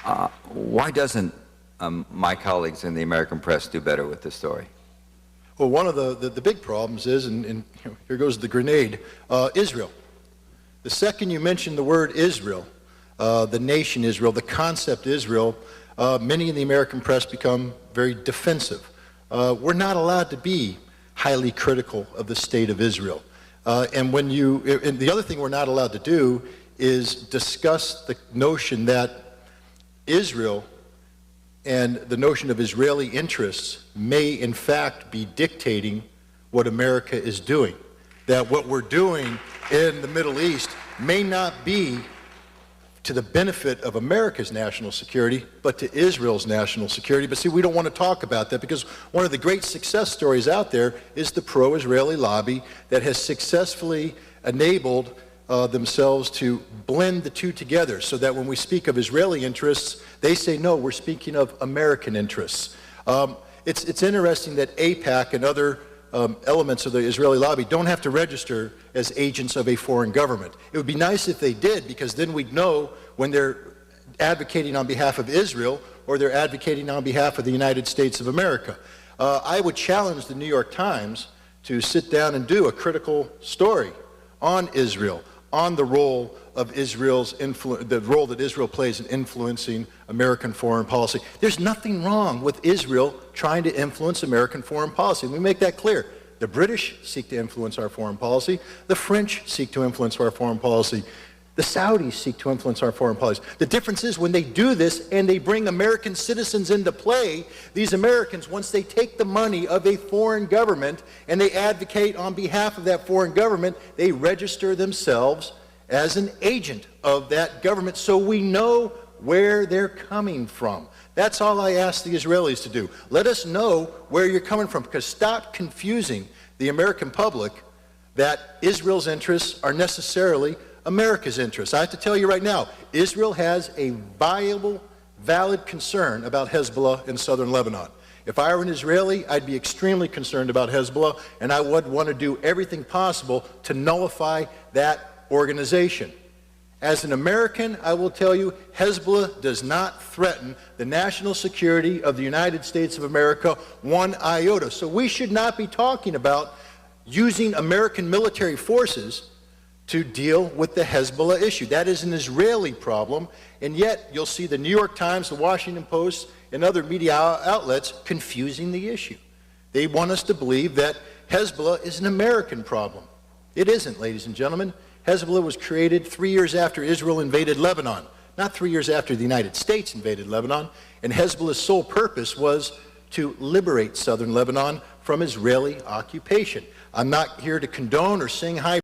Why doesn't my colleagues in the American press do better with this story? Well, one of the big problems is, and here goes the grenade, Israel. The second you mention the word Israel, the nation Israel, the concept Israel, many in the American press become very defensive. We're not allowed to be highly critical of the state of Israel. And the other thing we're not allowed to do is discuss the notion that Israel and the notion of Israeli interests may in fact be dictating what America is doing. That what we're doing in the Middle East may not be to the benefit of America's national security, but to Israel's national security. But see, we don't want to talk about that because one of the great success stories out there is the pro-Israeli lobby that has successfully enabled themselves to blend the two together so that when we speak of Israeli interests, they say, no, we're speaking of American interests. It's interesting that AIPAC and other elements of the Israeli lobby don't have to register as agents of a foreign government. It would be nice if they did, because then we'd know when they're advocating on behalf of Israel or they're advocating on behalf of the United States of America. I would challenge the New York Times to sit down and do a critical story on Israel, on the role of the role that Israel plays in influencing American foreign policy. There's nothing wrong with Israel trying to influence American foreign policy. Let me make that clear. The British seek to influence our foreign policy. The French seek to influence our foreign policy. The Saudis seek to influence our foreign policy. The difference is when they do this and they bring American citizens into play, these Americans, once they take the money of a foreign government and they advocate on behalf of that foreign government, they register themselves as an agent of that government so we know where they're coming from. That's all I ask the Israelis to do. Let us know where you're coming from, because stop confusing the American public that Israel's interests are necessarily America's interests. I have to tell you right now, Israel has a viable, valid concern about Hezbollah in southern Lebanon. If I were an Israeli, I'd be extremely concerned about Hezbollah, and I would want to do everything possible to nullify that organization. As an American, I will tell you, Hezbollah does not threaten the national security of the United States of America one iota. So we should not be talking about using American military forces to deal with the Hezbollah issue. That is an Israeli problem, and yet you'll see the New York Times, the Washington Post, and other media outlets confusing the issue. They want us to believe that Hezbollah is an American problem. It isn't, ladies and gentlemen. Hezbollah was created 3 years after Israel invaded Lebanon, not 3 years after the United States invaded Lebanon, and Hezbollah's sole purpose was to liberate southern Lebanon from Israeli occupation. I'm not here to condone or sing high